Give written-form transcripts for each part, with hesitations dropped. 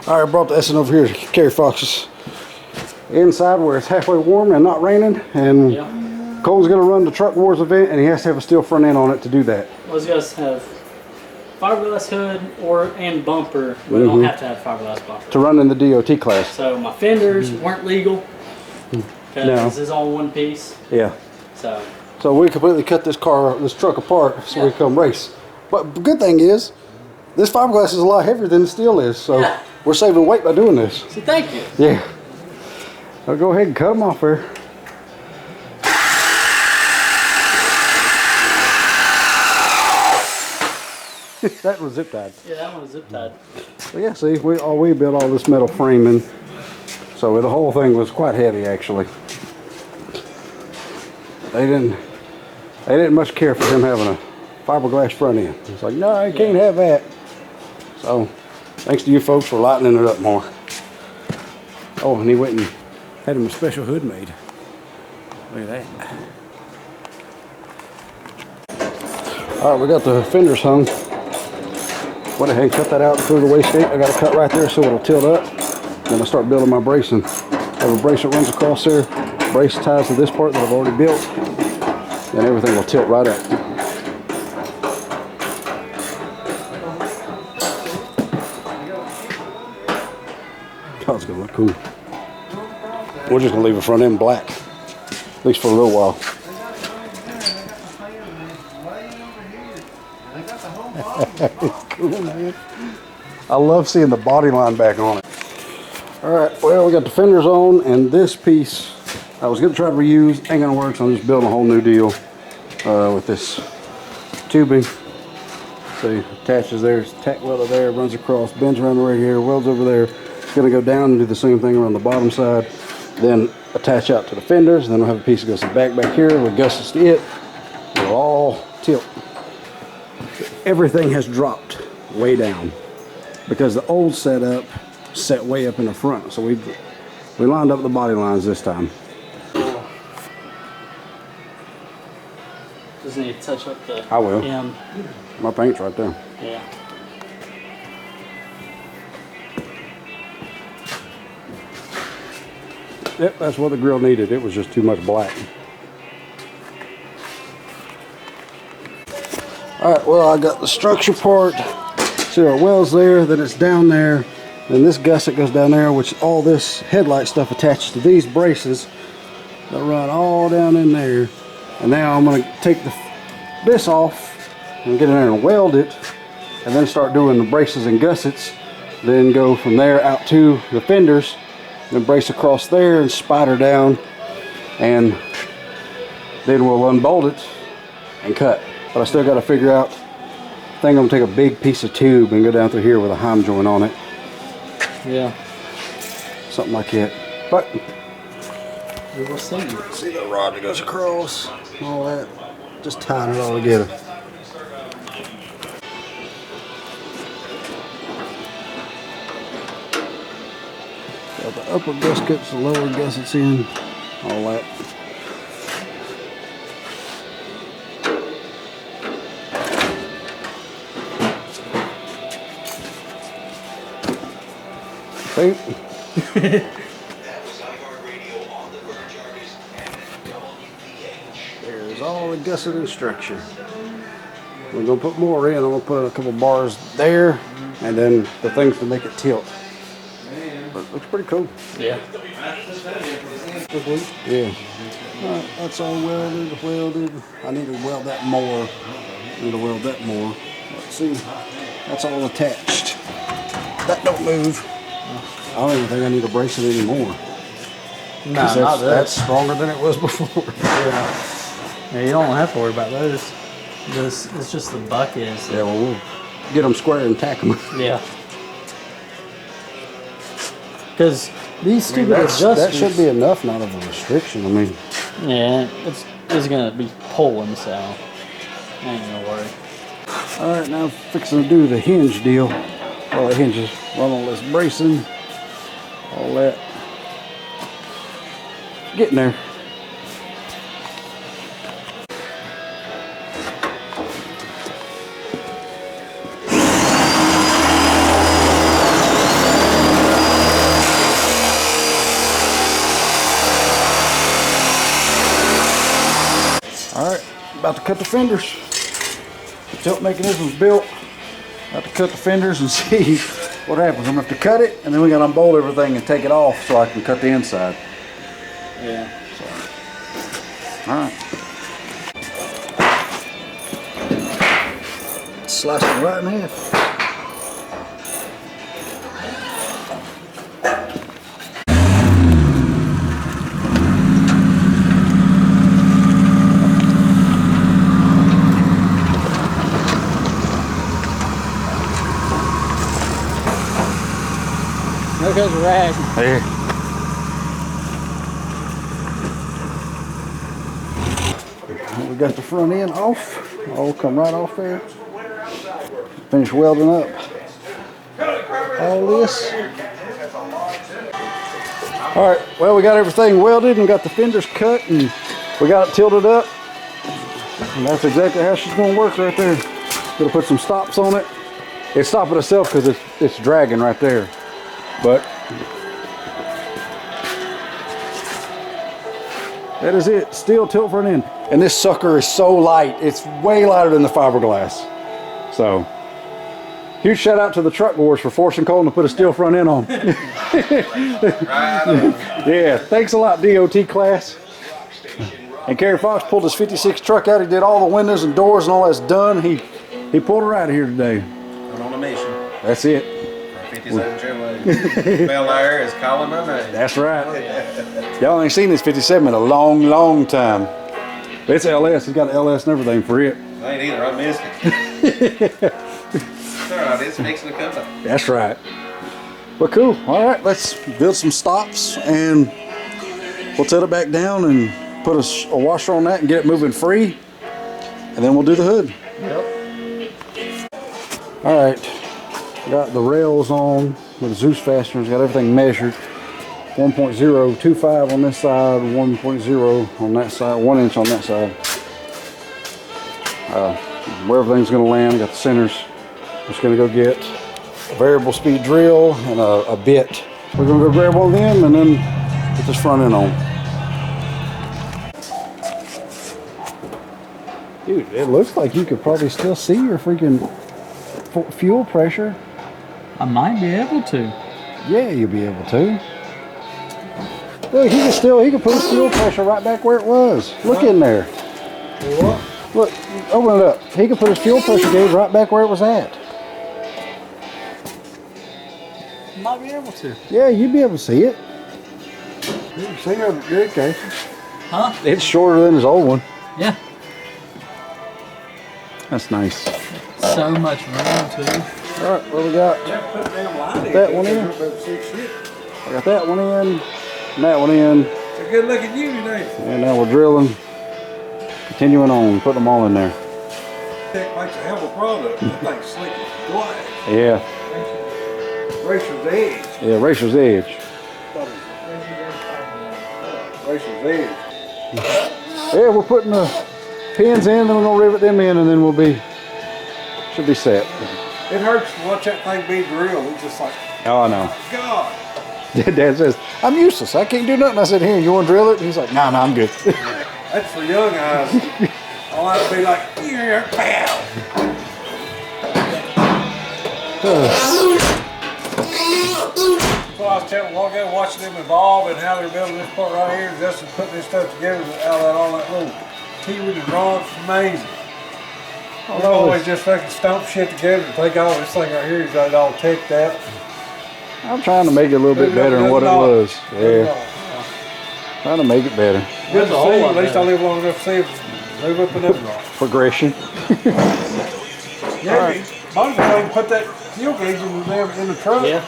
Alright, I brought the S10 over here to carry foxes. Inside where it's halfway warm and not raining, and Cole's going to run the Truck Wars event, and he has to have a steel front end on it to do that. Those guys have fiberglass hood and bumper. We don't have to have fiberglass bumper. To run in the DOT class. So my fenders weren't legal because this is all one piece. Yeah. So we completely cut this truck apart so we can come race. But the good thing is, this fiberglass is a lot heavier than the steel is, so we're saving weight by doing this. So thank you. Yeah. I'll go ahead and cut them off there. That was zip tied. Yeah, that one was zip tied. So yeah, see, we built all this metal framing, so the whole thing was quite heavy actually. They didn't much care for him having a fiberglass front end. It's like, no, you can't have that. So thanks to you folks for lightening it up more. Oh, and he went and had him a special hood made. Look at that. All right, we got the fenders hung. Went ahead and cut that out through the wastegate. I got a cut right there so it'll tilt up. Then I start building my bracing. I have a brace that runs across there. Brace ties to this part that I've already built. And everything will tilt right up. Oh, it's gonna look cool. We're just gonna leave the front end black, at least for a little while. Cool, man. I love seeing the body line back on it. All right, well, we got the fenders on, and this piece I was gonna try to reuse. Ain't gonna work, so I'm just building a whole new deal with this tubing. See, attaches there, it's tack welder there, runs across, bends around the radiator, welds over there. It's gonna go down and do the same thing around the bottom side, then attach out to the fenders, and then we'll have a piece that goes back here with gussets to it. It'll all tilt. Everything has dropped way down because the old setup set way up in the front. So we lined up the body lines this time. Just need to touch up the I will. M. My paint's right there. Yeah. Yep, that's what the grill needed. It was just too much black. Alright, well, I got the structure part. See our wells there, then it's down there. Then this gusset goes down there, which all this headlight stuff attaches to these braces that run all down in there. And now I'm going to take this off and get in there and weld it, and then start doing the braces and gussets. Then go from there out to the fenders, then brace across there and spider down, and then we'll unbolt it and cut. But I still got to figure out, I think I'm going to take a big piece of tube and go down through here with a heim joint on it. Yeah. Something like that. But We will see. See the rod that goes across, all that. Just tying it all together. Got the upper gaskets, the lower gaskets in, all that. See? There's all the gusseted structure. We're going to put more in. I'm going to put a couple bars there and then the things to make it tilt. But it looks pretty cool. Yeah. Yeah. Alright, that's all welded. I need to weld that more. Let's see. That's all attached. That don't move. I don't even think I need to brace it anymore. No, that's stronger than it was before. Yeah, you don't have to worry about those. It's just the buckets. Yeah, well, we'll get them square and tack them. Yeah. Because these stupid adjusters... That should be enough, not of a restriction. I mean... Yeah, it's going to be pulling, so I ain't gonna worry. Alright, now fixing to do the hinge deal. All the hinges run all this bracing. All that. Getting there. about to cut the fenders. The tilt mechanism's built. About to cut the fenders and see what happens. I'm gonna have to cut it, and then we gotta unbolt everything and take it off so I can cut the inside. Yeah. All right. Slice it right in half. There goes a rag. There. We got the front end off. All come right off there. Finish welding up all this. All right, well, we got everything welded and got the fenders cut and we got it tilted up. And that's exactly how she's gonna work right there. Gonna put some stops on it. It's stopping itself because it's dragging right there. But that is it. Steel tilt front end. And this sucker is so light. It's way lighter than the fiberglass. So, huge shout out to the truck boys for forcing Colton to put a steel front end on. Yeah, thanks a lot, DOT class. And Kerry Fox pulled his 56 truck out. He did all the windows and doors and all that's done. He pulled her out of here today. I'm on a mission. That's it. 57 Chevrolet. Bel Air is calling my name. That's right. Y'all ain't seen this 57 in a long, long time. But it's LS. It's got an LS and everything for it. I ain't either. I missed it. It's all right. It's fixing to come up. That's right. Well, cool. All right, let's build some stops and we'll tilt it back down and put a washer on that and get it moving free. And then we'll do the hood. Yep. All right. Got the rails on with the Zeus fasteners, got everything measured. 1.025 on this side, 1.0 on that side, 1 inch on that side. Where everything's gonna land, got the centers. Just gonna go get a variable speed drill and a bit. We're gonna go grab one of them and then get this front end on. Dude, it looks like you could probably still see your freaking fuel pressure. I might be able to. Yeah, you'll be able to. Look, he can put his fuel pressure right back where it was. Look in there. What? Look, open it up. He can put his fuel pressure gauge right back where it was at. Might be able to. Yeah, you'd be able to see it. You can see it. Good case. Huh? It's shorter than his old one. Yeah. That's nice. So much room too. All right, what we got? That one in. I got that one in, and that one in. It's a good looking unit, ain't it? And now we're drilling, continuing on, putting them all in there. Tech makes a hell of a product. That thing's slick as glass. Yeah, Racer's edge. yeah, Racer's Edge. Racer's edge. Yeah, we're putting the pins in, then we're gonna rivet them in, and then should be set. It hurts to watch that thing be drilled. It's just like, Oh, I know. God. Dad says, I'm useless. I can't do nothing. I said, here, you want to drill it? And he's like, nah, I'm good. That's for young eyes. I like to be like, yeah, pow. So I was telling while ago, watching them evolve and how they're building this part right here, just putting this stuff together out of all that little T-wood and rods. It's amazing. I've always just fucking stomp shit together and take all this thing right here, he's got it all ticked out. I'm trying to make it a little bit better than what it was. Yeah, trying to make it better. Good to see. At least I live long enough to see it move up and up. Progression. Yeah, most of the time put that fuel gauge in the truck. Yeah.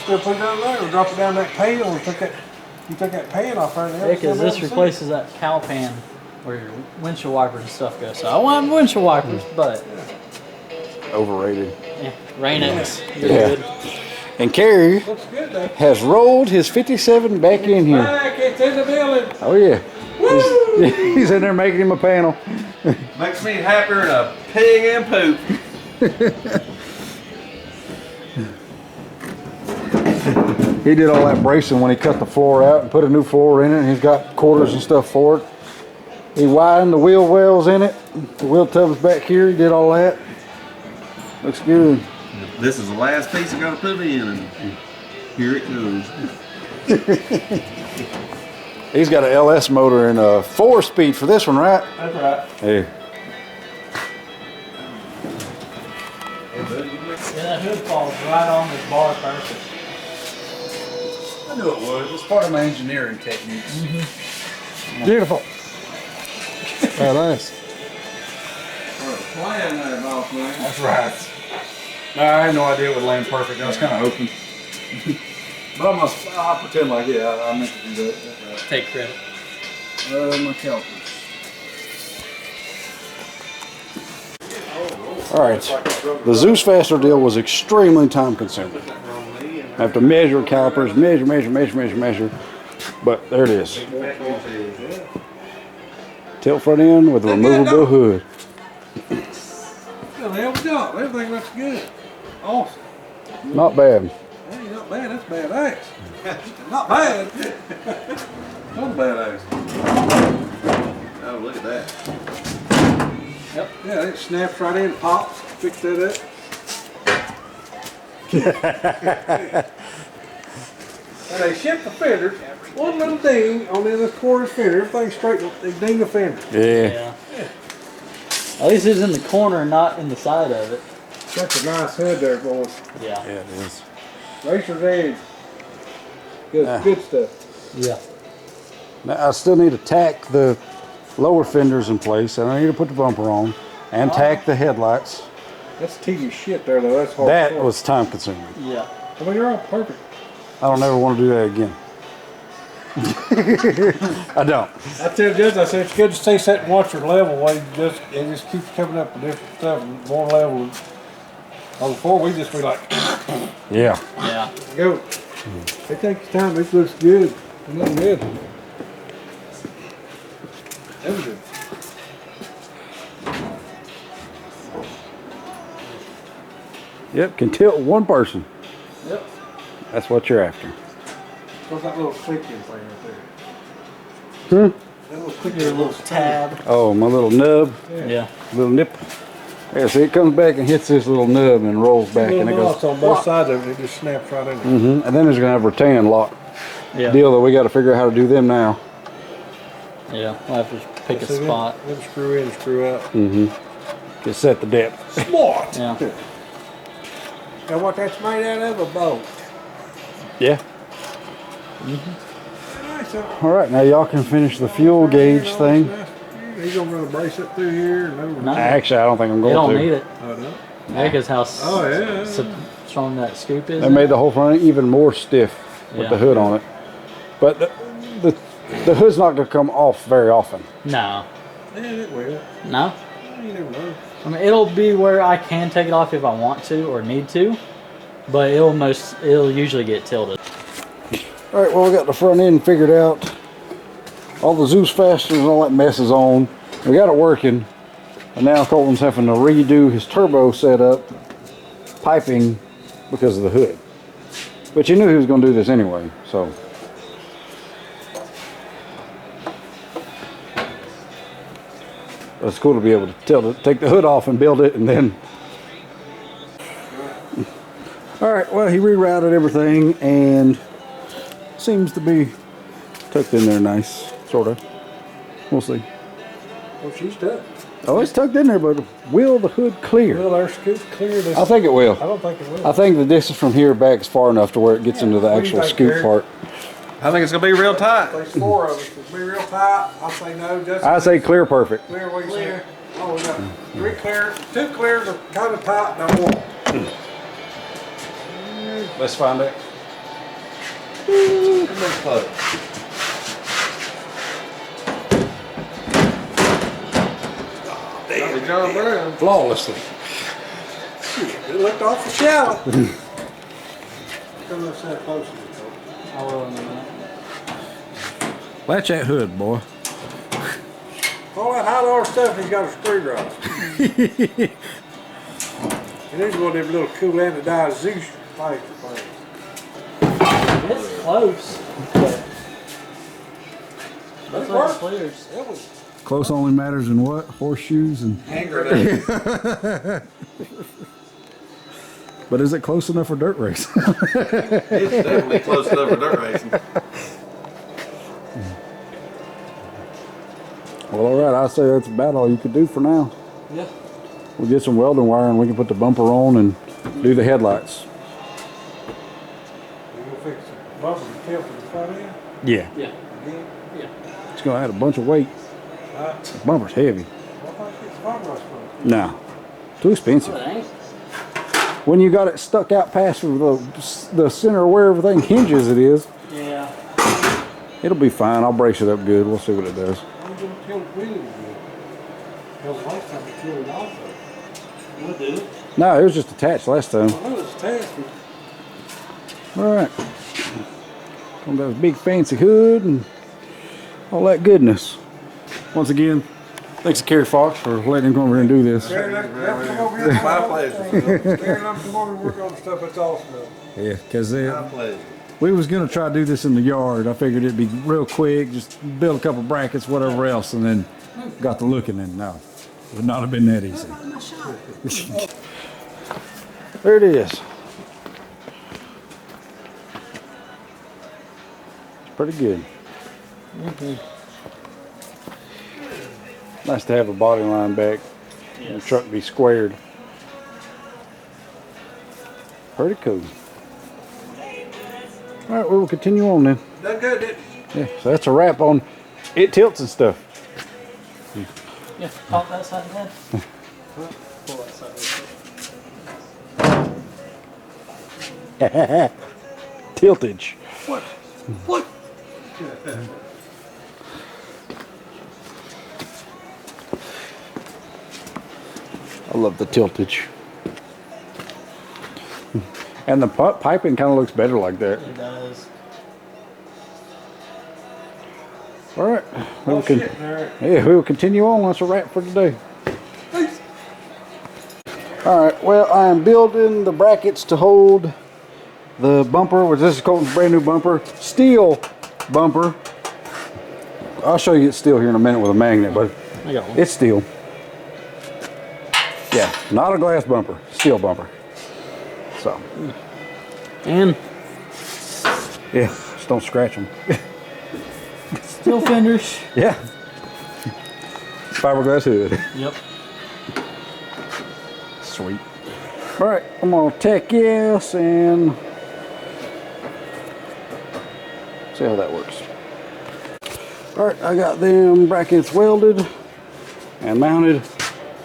Still put it down there or drop it down that pan or you took that pan off right there. Yeah, because this replaces that cow pan where your windshield wipers and stuff go. So I want windshield wipers, but Overrated. yeah, Rain-X. Yeah. Good. And Kerry Looks good though. has rolled his 57 back in here. Back, it's in the building. Oh yeah. He's in there making him a panel. Makes me happier than a pig and poop. He did all that bracing when he cut the floor out and put a new floor in it, and he's got quarters and stuff for it. He widened the wheel wells in it. The wheel tub's back here. He did all that. Looks good. This is the last piece I gotta put in, and here it goes. He's got an LS motor and a 4-speed for this one, right? That's right. Hey. Yeah, that hood falls right on this bar perfect. I knew it would. It's part of my engineering techniques. Beautiful. Oh, nice. Plan there, boss man. That's right. No, I had no idea it would land perfect. I was kind of hoping. But I'll pretend like, yeah, I meant to do that. That's right. Take credit. My calipers. All right. The Zeus Faster deal was extremely time consuming. I have to measure calipers, measure. But there it is. Tilt front end with a removable hood. Well, hell no, everything looks good. Awesome. Not bad. That ain't not bad, that's badass. Not bad. Not badass. Oh, look at that. Yep. Yeah, it snaps right in, pops, fix that up. And they ship the fenders. One little ding on the other quarter fender, everything's straight, they ding the fender. Yeah. At least it's in the corner, not in the side of it. That's a nice hood there, boys. Yeah. Yeah, it is. Racer's Edge. Good stuff. Yeah. Now, I still need to tack the lower fenders in place, and I need to put the bumper on, and tack the headlights. That's tedious shit there, though. That's hard. That was time consuming. Yeah. I mean, you're all perfect. I don't ever want to do that again. I don't. I tell Judge, I said it's good to stay set and watch your level while it just keeps coming up with different stuff and more level. Well, before we just be like, Yeah. Yeah. go. It takes time. This looks good. It looks good. That was good. Yep, can tilt one person. Yep. That's what you're after. What's that little clicking thing right there? That little clicking, Your little tab. Oh, my little nub, Yeah. little nip. Yeah, see, it comes back and hits this little nub and rolls back, and it Little goes. knots on both sides of it. It just snaps right in there. And then there's gonna have a retaining lock Yeah. deal that we got to figure out how to do them now. Yeah. We'll have to pick a See them- spot. Them screw in, screw out. Just set the depth. Smart. Yeah. Now what that's made out of? A boat. Yeah. Nice. All right, now y'all can finish the fuel gauge thing. He's gonna run a brace up through here and over. No. Actually, I don't think I'm You going don't to. need it. Oh, no. Yeah, because how Oh, yeah. strong that scoop is. They made the whole front even more stiff with Yeah. the hood on it. But the hood's not going to come off very often. No. Yeah, it will. No. You never know. I mean, it'll be where I can take it off if I want to or need to, but it'll usually get tilted. All right, well, we got the front end figured out. All the Zeus Fasters and all that mess is on. We got it working. And now Colton's having to redo his turbo setup, piping, because of the hood. But you knew he was going to do this anyway, so. It's cool to be able to take the hood off and build it, and then. All right, well, he rerouted everything and seems to be tucked in there nice, sort of. We'll see. Well, she's done. Oh, it's tucked in there, but will the hood clear? Will our scoop clear this? I think it will. I don't think it will. I think the distance from here back is far enough to where it gets into the What do you actual think, scoop Gary? part. I think it's gonna be real tight. There's 4 of us. It'll be real tight. I'll say no. Just I say clear perfect. clear. What do you say? Oh, we got 3 clears. 2 clears are kind of tight. Now 1. Let's find it. Damn, John Brown. Flawlessly. It looked awful shallow. Come up that closer. I will in a minute. Latch that hood, boy. All that high dollar stuff, he's got a screwdriver. And there's one of them little cool anodized Zeus pipe things. It's close, but But it looks like it worked. clears. It was Close only matters in what? Horseshoes and... Hand grenade. But is it close enough for dirt racing? It's definitely close enough for dirt racing. Well, all right. I say that's about all you could do for now. Yeah. We'll get some welding wire and we can put the bumper on and do the headlights. You gonna fix the bumper and tilt to the front end? Yeah. Yeah. Again? Yeah. It's going to add a bunch of weight. The bumper's heavy. What if I fix the bumper rush for? No. Too expensive. Oh, it ain't. When you got it stuck out past the center where everything hinges it is, Yeah. it'll be fine. I'll brace it up good. We'll see what it does. I'm gonna tilt it really good. Because last time it tilted also. We'll do it. No, it was just attached last time. I know it's attached, but All right. Got this big fancy hood and all that goodness. Once again, thanks to Kerry Fox for letting him come over here and do this. Gary, let him come over here. My pleasure. Gary, let him come over and work on the stuff. That's awesome. Though. Yeah, because My pleasure. we was going to try to do this in the yard. I figured it'd be real quick, just build a couple brackets, whatever else, and then got to looking and no, it would not have been that easy. There it is. It's pretty good. Nice to have a body line back and the truck be squared. Pretty cool. All right, we will continue on then. Done good, didn't you? Yeah, so that's a wrap on it tilts and stuff. Yeah. Pop that side again. Pull that side. Tiltage. What? What? I love the tiltage. And the piping kind of looks better like that. It does. All right. Oh, shit, Eric. Yeah, we will continue on. That's a wrap for today. All right. Well, I am building the brackets to hold the bumper, which this is Colton's brand new bumper, steel bumper. I'll show you it's steel here in a minute with a magnet, but I got one. it's steel. Yeah, not a glass bumper, steel bumper. So, And yeah, just don't scratch them. steel fenders. Yeah. Fiberglass hood. Yep. Sweet. All right, I'm gonna tack this and see how that works. All right, I got them brackets welded and mounted.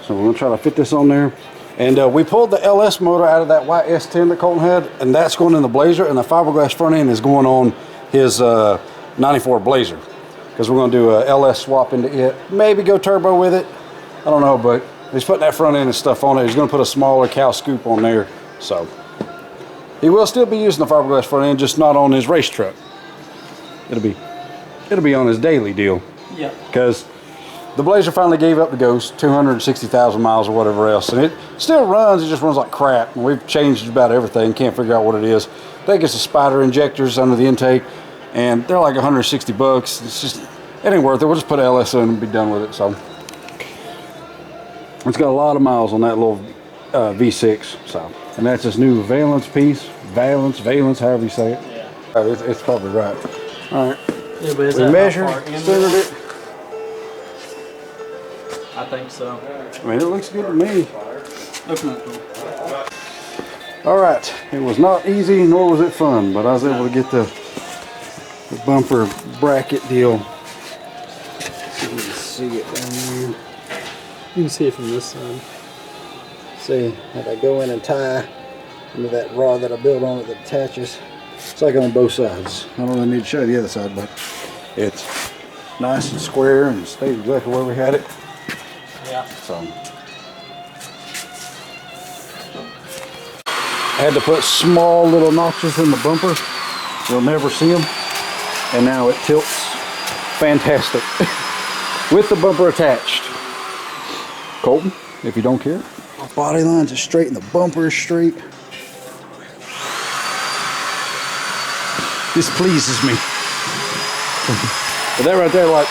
So we're gonna try to fit this on there. And we pulled the LS motor out of that white S10 that Colton had, and that's going in the Blazer, and the fiberglass front end is going on his 94 Blazer. Because we're gonna do a LS swap into it. Maybe go turbo with it. I don't know, but he's putting that front end and stuff on it. He's gonna put a smaller cow scoop on there. So he will still be using the fiberglass front end, just not on his race truck. It'll be on his daily deal. Yep. Because the Blazer finally gave up the ghost, 260,000 miles or whatever else, and it still runs. It just runs like crap. And we've changed about everything. Can't figure out what it is. They get some spider injectors under the intake, and they're like 160 bucks. It's just, it ain't worth it. We'll just put LS in and be done with it. So it's got a lot of miles on that little V6. So, and that's this new valence piece, valence, however you say it. Yeah. It's probably right. All right. Yeah, but is We that measured, how far in centered there? it. I think so. I mean, it looks good to me. Open that door. All right, it was not easy, nor was it fun, but I was able to get the bumper bracket deal. See if you can see it down there. You can see it from this side. See, if I go in and tie into that rod that I built on it that attaches, it's like on both sides. I don't really need to show you the other side, but it's nice and square and stayed exactly where we had it. Yeah. So I had to put small little notches in the bumper. You'll never see them. And now it tilts fantastic with the bumper attached. Colton, if you don't care. Body lines are straight and the bumper is straight. This pleases me. But that right there, like,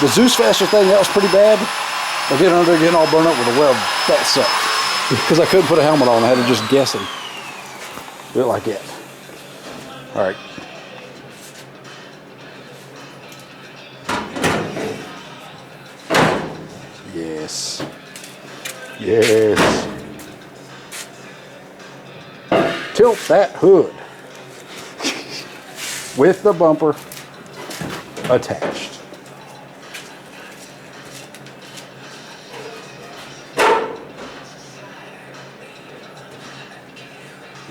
The Zeus Faster thing, that was pretty bad. But getting under there, getting all burned up with a weld, that sucked. Because I couldn't put a helmet on, I had to just guess and do it like that. All right. Yes. Yes. Tilt that hood with the bumper attached.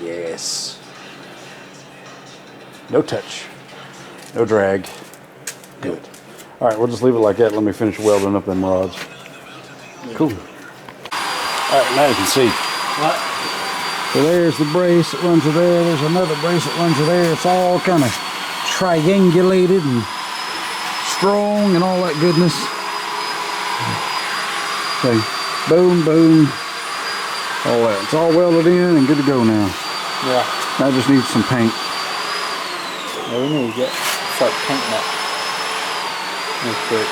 Yes. No touch. No drag. Good. All right, we'll just leave it like that. Let me finish welding up them rods. Cool. All right, now you can see. What? So there's the brace that runs to there. There's another brace that runs to there. It's all kind of triangulated and strong and all that goodness. Okay, boom, boom, all that. It's all welded in and good to go now. Yeah. Now I just need some paint. Yeah, we need to start painting that. That's great.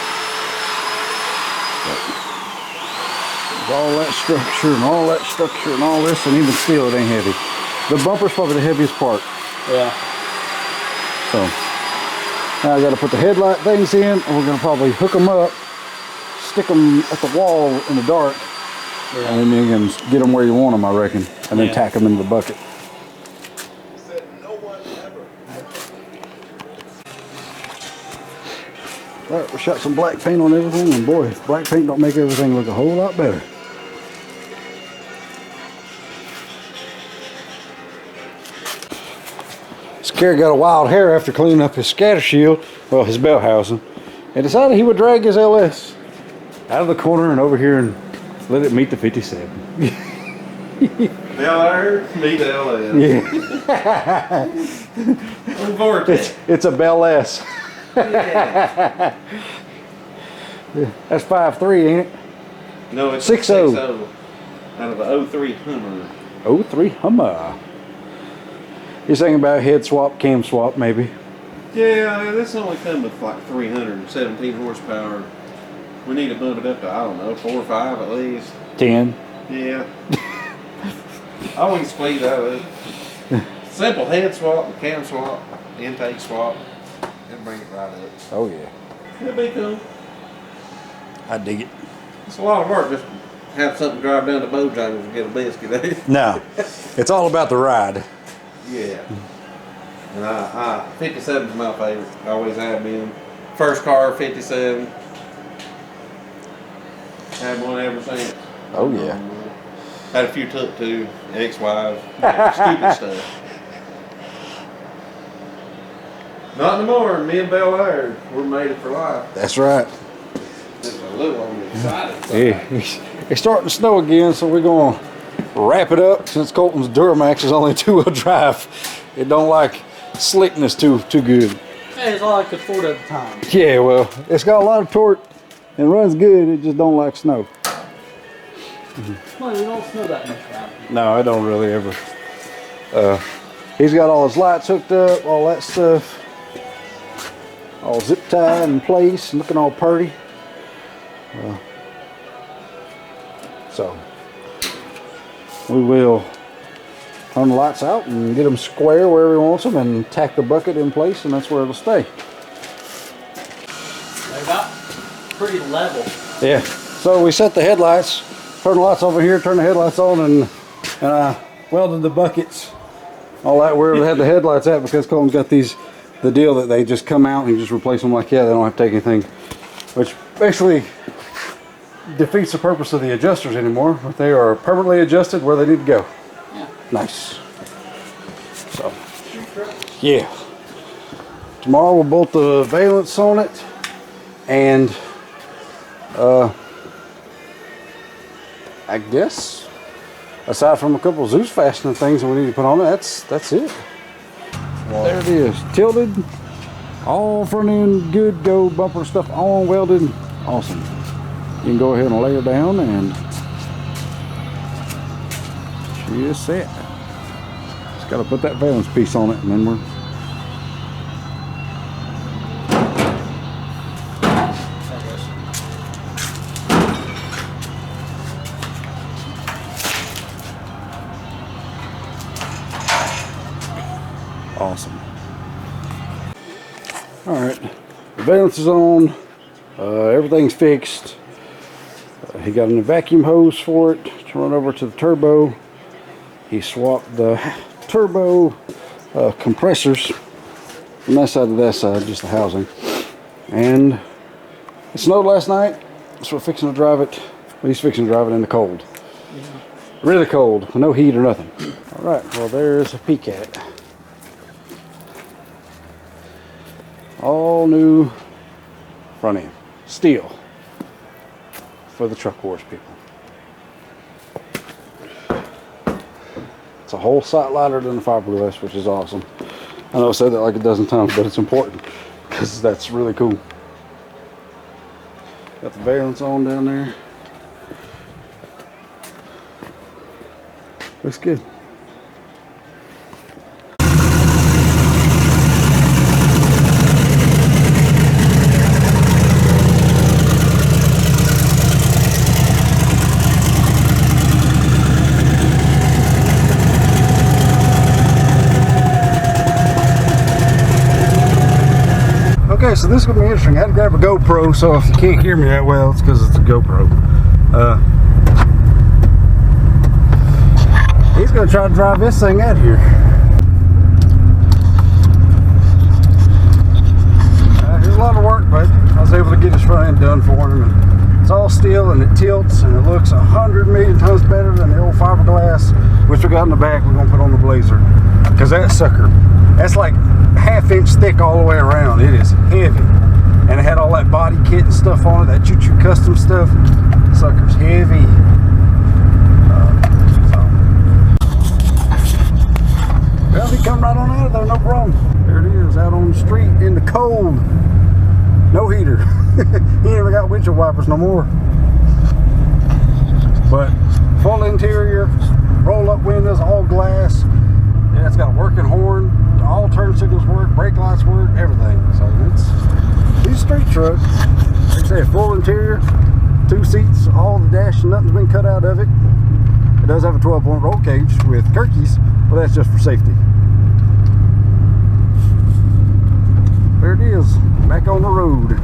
All that structure and all that structure and all this, and even still it ain't heavy. The bumper's probably the heaviest part. Yeah. So now I got to put the headlight things in, and we're going to probably hook them up, stick them at the wall in the dark, and then you can get them where you want them, I reckon, and then tack them into the bucket. All right, we shot some black paint on everything, and boy, black paint don't make everything look a whole lot better. Scary got a wild hair after cleaning up his scatter shield, well, his belt housing, and decided he would drag his LS out of the corner and over here and let it meet the 57. Bel Air, meet LS. Yeah. Looking forward to it. It's a Bel S. Yeah. That's 5.3, ain't it? No, it's 6.0. 6.0 out of the 03 Hummer. 03 Hummer. You're thinking about head swap, cam swap, maybe? Yeah, this only comes with like 317 horsepower. We need to bump it up to, I don't know, 4 or 5 at least. 10. Yeah. I want to squeeze out of it. Simple head swap, cam swap, intake swap, and bring it right up. Oh yeah. It'd be cool. I dig it. It's a lot of work just to have something drive down to Bojangles and get a biscuit, eh? No, it's all about the ride. Yeah. And I 57 is my favorite. I always have been. First car, 57. Had one ever since. Oh yeah. Had a few took to ex-wives. Stupid stuff. Not anymore. Me and Bel Air, we're made it for life. That's right. Just a little on the excited side. Yeah, it's starting to snow again, so we're gonna wrap it up. Since Colton's Duramax is only 2-wheel drive, it don't like slickness too good. Hey, it's all I could afford at the time. Yeah, well, it's got a lot of torque and runs good. It just don't like snow. Well, we don't snow that much around. No, I don't really ever. He's got all his lights hooked up, all that stuff, all zip tied in place, and looking all pretty. So we will turn the lights out and get them square wherever he wants them, and tack the bucket in place, and that's where it'll stay. They got pretty level. Yeah. So we set the headlights, turn the lights over here, turn the headlights on, and I welded the buckets, all that wherever they had the headlights at, because Colton's got these, the deal that they just come out and you just replace them like that. They don't have to take anything, which basically defeats the purpose of the adjusters anymore. But they are permanently adjusted where they need to go. Yeah. Nice. So, yeah. Tomorrow we'll bolt the valence on it, and I guess aside from a couple of Zeus fastening things that we need to put on it, that's it. Wow. There it is, tilted, all front end good, go bumper stuff on, welded, awesome. You can go ahead and lay her down, and she is set. Just got to put that valence piece on it, and then we're valence is on. Everything's fixed. He got a vacuum hose for it to run over to the turbo. He swapped the turbo compressors from that side to that side, just the housing. And it snowed last night, so we're fixing to drive it. He's fixing to drive it in the cold. Yeah. Really cold, no heat or nothing. All right, well, there's a peek at it. All new front end, steel, for the truck wars people. It's a whole sight lighter than the fiberglass, which is awesome. I know I said that like a dozen times, but it's important because that's really cool. Got the valance on down there. Looks good. Okay, so this is going to be interesting. I had to grab a GoPro, so if you can't hear me that well, it's because it's a GoPro. He's going to try to drive this thing out here. It's a lot of work, but I was able to get his front end done for him. And it's all steel and it tilts and it looks 100 million times better than the old fiberglass, which we got in the back. We're going to put on the Blazer. Because that sucker, that's like half-inch thick all the way around. It is heavy. And it had all that body kit and stuff on it, that choo-choo custom stuff. Sucker's heavy. Well, he come right on out of there, no problem. There it is, out on the street in the cold. No heater. He ain't even got windshield wipers no more. But full interior, roll-up windows, all glass. Yeah, it's got a working horn. All turn signals work, brake lights work, everything. So it's a street truck. Like I say, full interior, 2 seats, all the dash, nothing's been cut out of it. It does have a 12-point roll cage with Kirkies, but that's just for safety. There it is, back on the road.